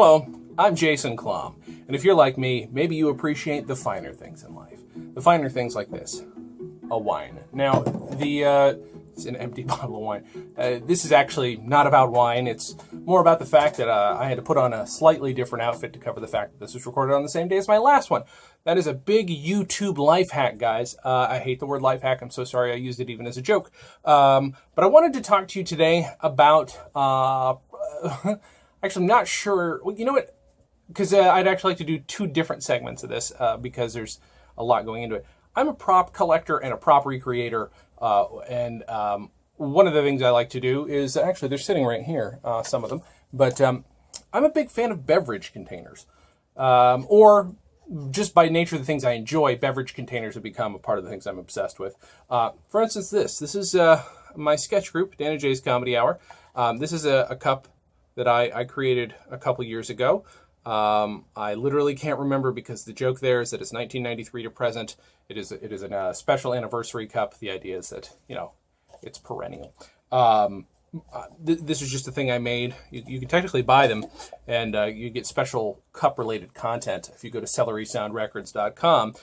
Hello, I'm Jason Klom, and if you're like me, maybe you appreciate the finer things in life. The finer things like this, a wine. Now, it's an empty bottle of wine. This is actually not about wine. It's more about the fact that I had to put on a slightly different outfit to cover the fact that this was recorded on the same day as my last one. That is a big YouTube life hack, guys. I hate the word life hack. I'm so sorry I used it even as a joke. But I wanted to talk to you today about... Actually, I'm not sure. Well, you know what? Because I'd actually like to do two different segments of this because there's a lot going into it. I'm a prop collector and a prop recreator. And one of the things I like to do is, actually, they're sitting right here, some of them. But I'm a big fan of beverage containers. Or just by nature of the things I enjoy, beverage containers have become a part of the things I'm obsessed with. For instance, this is my sketch group, Dan and Jay's Comedy Hour. This is a cup that I created a couple years ago. I literally can't remember because the joke there is that it's 1993 to present. It is a special anniversary cup. The idea is that, it's perennial. This is just a thing I made. You can technically buy them, and you get special cup-related content if you go to celerysoundrecords.com.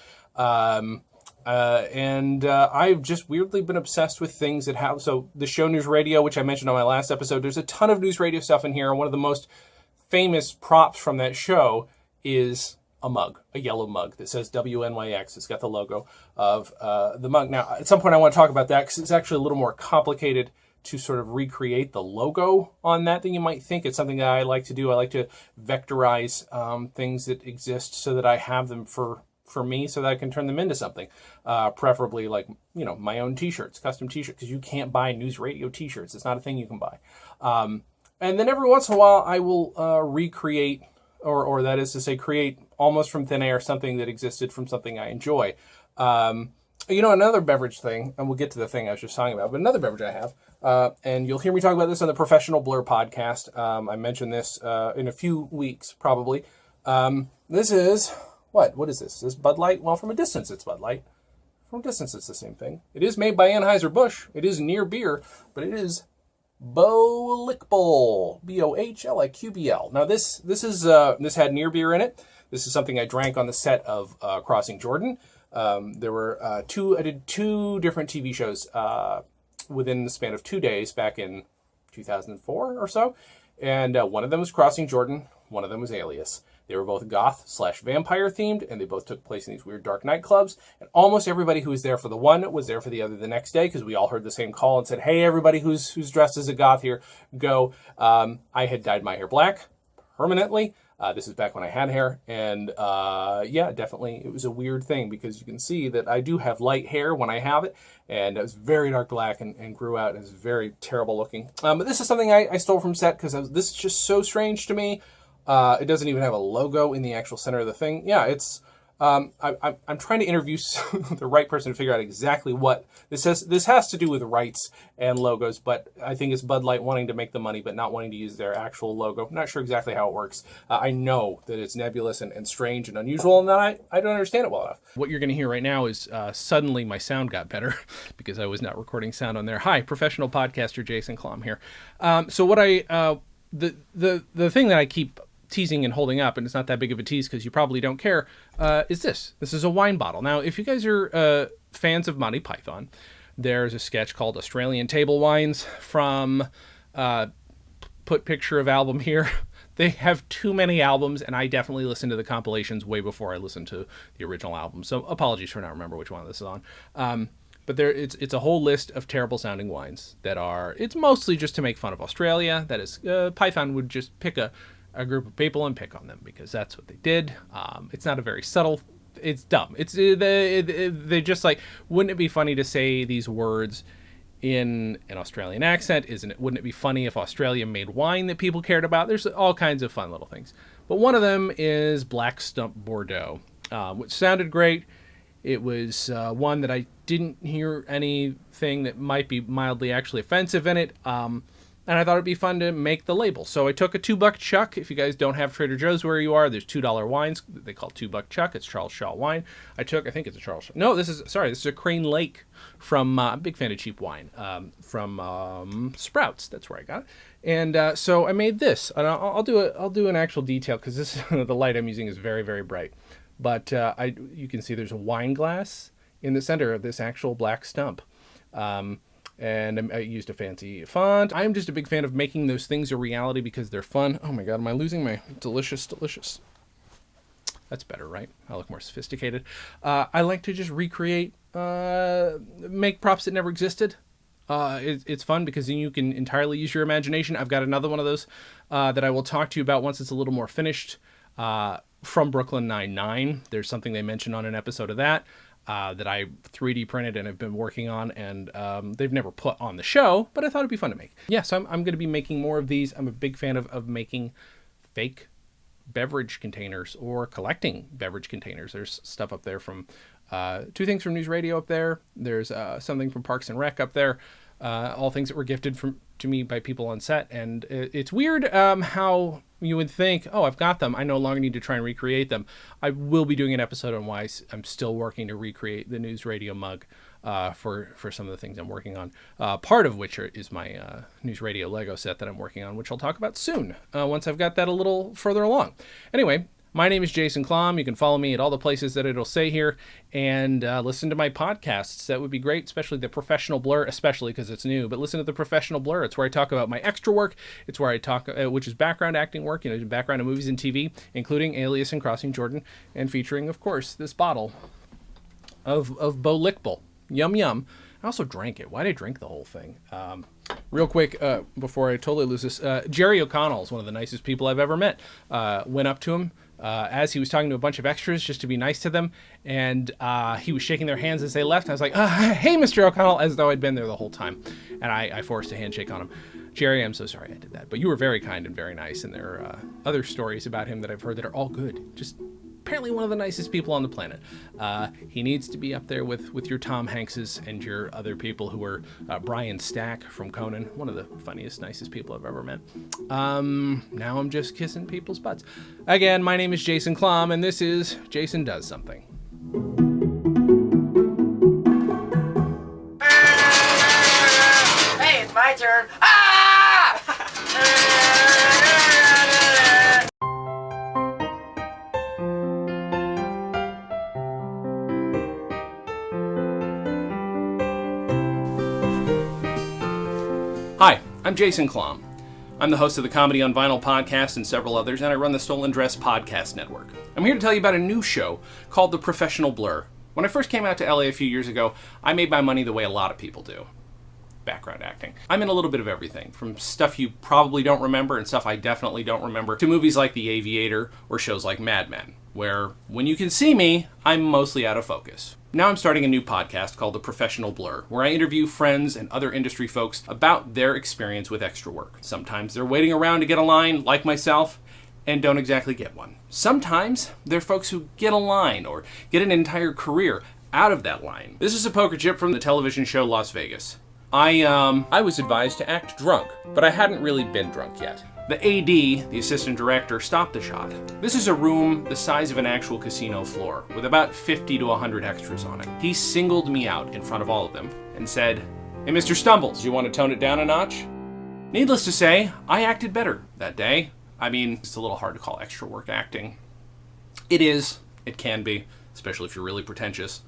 I've just weirdly been obsessed with things that have... So the show News Radio, which I mentioned on my last episode, there's a ton of News Radio stuff in here. One of the most famous props from that show is a mug, a yellow mug that says WNYX. It's got the logo of the mug. Now, at some point I want to talk about that because it's actually a little more complicated to sort of recreate the logo on that than you might think. It's something that I like to do. I like to vectorize things that exist so that I have them for me so that I can turn them into something, preferably like, my own t-shirts, custom t-shirts, because you can't buy News Radio t-shirts. It's not a thing you can buy. And then every once in a while I will recreate, or that is to say, create almost from thin air something that existed from something I enjoy. Another beverage thing, and we'll get to the thing I was just talking about, but another beverage I have, and you'll hear me talk about this on the Professional Blur podcast. I mentioned this in a few weeks, probably. This is... What is this? Is this Bud Light? Well, from a distance, it's Bud Light. From a distance, it's the same thing. It is made by Anheuser-Busch. It is near beer, but it is Bohliqubl. Bohliqbl. Now, this had near beer in it. This is something I drank on the set of Crossing Jordan. There were I did two different TV shows within the span of 2 days back in 2004 or so. And one of them was Crossing Jordan. One of them was Alias. They were both goth/vampire themed, and they both took place in these weird dark nightclubs. And almost everybody who was there for the one was there for the other the next day, because we all heard the same call and said, "Hey, everybody who's dressed as a goth here, go." I had dyed my hair black permanently. This is back when I had hair, and definitely it was a weird thing because you can see that I do have light hair when I have it, and it was very dark black and grew out and is very terrible looking. But this is something I stole from set because this is just so strange to me. It doesn't even have a logo in the actual center of the thing. Yeah, it's... I'm trying to interview the right person to figure out exactly what this has. This has to do with rights and logos, but I think it's Bud Light wanting to make the money but not wanting to use their actual logo. I'm not sure exactly how it works. I know that it's nebulous and strange and unusual, and that I don't understand it well enough. What you're going to hear right now is suddenly my sound got better because I was not recording sound on there. Hi, professional podcaster Jason Klom here. So what the thing that I keep teasing and holding up, and it's not that big of a tease because you probably don't care, is this. This is a wine bottle. Now, if you guys are fans of Monty Python, there's a sketch called Australian Table Wines from put picture of album here. They have too many albums, and I definitely listened to the compilations way before I listened to the original album. So apologies for not remember which one this is on. But it's a whole list of terrible sounding wines that it's mostly just to make fun of Australia. That is, Python would just pick a group of people and pick on them because that's what they did. It's not a very subtle... It's dumb. It's they just like, wouldn't it be funny to say these words in an Australian accent? Wouldn't it be funny if Australia made wine that people cared about? There's all kinds of fun little things. But one of them is Black Stump Bordeaux, which sounded great. It was one that I didn't hear anything that might be mildly actually offensive in it. and I thought it'd be fun to make the label. So I took a $2 chuck. If you guys don't have Trader Joe's where you are, there's $2 wines. They call it $2 chuck. It's Charles Shaw wine. I think it's a Charles Shaw. No, this is a Crane Lake from, I'm a big fan of cheap wine, from Sprouts. That's where I got it. And so I made this, and I'll do an actual detail, because this the light I'm using is very, very bright. But you can see there's a wine glass in the center of this actual black stump. And I used a fancy font. I'm just a big fan of making those things a reality because they're fun. Oh my God, am I losing my delicious? That's better, right? I look more sophisticated. I like to just recreate, make props that never existed. It's fun because then you can entirely use your imagination. I've got another one of those that I will talk to you about once it's a little more finished. From Brooklyn Nine-Nine. There's something they mentioned on an episode of that I 3D printed and have been working on, and they've never put on the show, but I thought it'd be fun to make. Yes, I'm going to be making more of these. I'm a big fan of making fake beverage containers or collecting beverage containers. There's stuff up there from two things from News Radio up there. There's something from Parks and Rec up there. All things that were gifted to me by people on set. And it's weird how you would think, oh, I've got them, I no longer need to try and recreate them. I will be doing an episode on why I'm still working to recreate the News Radio mug for some of the things I'm working on. Part of which is my News Radio Lego set that I'm working on, which I'll talk about soon, once I've got that a little further along. Anyway, my name is Jason Klom. You can follow me at all the places that it'll say here, and listen to my podcasts. That would be great, especially the Professional Blur, especially because it's new. But listen to the Professional Blur. It's where I talk about my extra work. It's where I talk, which is background acting work, background of movies and TV, including Alias and Crossing Jordan, and featuring, of course, this bottle of Bo Lickbull. Yum, yum. I also drank it. Why did I drink the whole thing? Real quick, before I totally lose this, Jerry O'Connell is one of the nicest people I've ever met. Went up to him as he was talking to a bunch of extras just to be nice to them, and he was shaking their hands as they left. I was like, hey, Mr. O'Connell, as though I'd been there the whole time, and I forced a handshake on him. Jerry, I'm so sorry I did that, but you were very kind and very nice, and there are other stories about him that I've heard that are all good. Just apparently one of the nicest people on the planet. He needs to be up there with your Tom Hankses and your other people who are Brian Stack from Conan, one of the funniest, nicest people I've ever met. Now I'm just kissing people's butts. Again, my name is Jason Klom, and this is Jason Does Something. Hey, it's my turn. Hi, I'm Jason Klom. I'm the host of the Comedy on Vinyl podcast and several others, and I run the Stolen Dress podcast network. I'm here to tell you about a new show called The Professional Blur. When I first came out to LA a few years ago, I made my money the way a lot of people do. Background acting. I'm in a little bit of everything, from stuff you probably don't remember and stuff I definitely don't remember, to movies like The Aviator or shows like Mad Men, where when you can see me, I'm mostly out of focus. Now I'm starting a new podcast called The Professional Blur, where I interview friends and other industry folks about their experience with extra work. Sometimes they're waiting around to get a line, like myself, and don't exactly get one. Sometimes they're folks who get a line or get an entire career out of that line. This is a poker chip from the television show Las Vegas. I was advised to act drunk, but I hadn't really been drunk yet. The AD, the assistant director, stopped the shot. This is a room the size of an actual casino floor, with about 50 to 100 extras on it. He singled me out in front of all of them and said, "Hey, Mr. Stumbles, you want to tone it down a notch?" Needless to say, I acted better that day. I mean, it's a little hard to call extra work acting. It is. It can be, especially if you're really pretentious,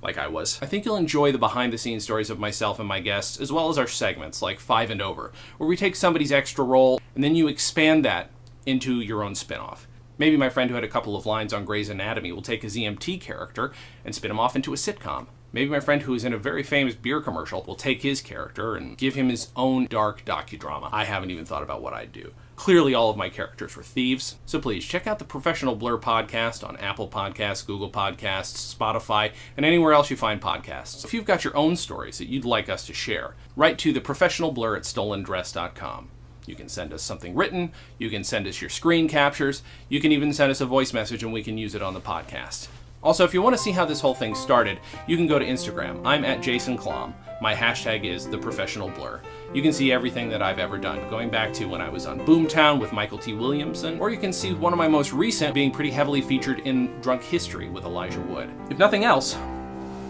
like I was. I think you'll enjoy the behind-the-scenes stories of myself and my guests, as well as our segments like 5 and Over, where we take somebody's extra role and then you expand that into your own spin-off. Maybe my friend who had a couple of lines on Grey's Anatomy will take his EMT character and spin him off into a sitcom. Maybe my friend who is in a very famous beer commercial will take his character and give him his own dark docudrama. I haven't even thought about what I'd do. Clearly all of my characters were thieves, so please check out the Professional Blur podcast on Apple Podcasts, Google Podcasts, Spotify, and anywhere else you find podcasts. If you've got your own stories that you'd like us to share, write to theprofessionalblur@stolendress.com. You can send us something written, you can send us your screen captures, you can even send us a voice message and we can use it on the podcast. Also, if you want to see how this whole thing started, you can go to Instagram. I'm at Jason Klom. My hashtag is theprofessionalblur. you can see everything that I've ever done, going back to when I was on Boomtown with Michael T. Williamson, or you can see one of my most recent being pretty heavily featured in Drunk History with Elijah Wood. If nothing else,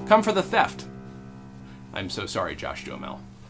come for the theft. I'm so sorry, Josh Duhamel.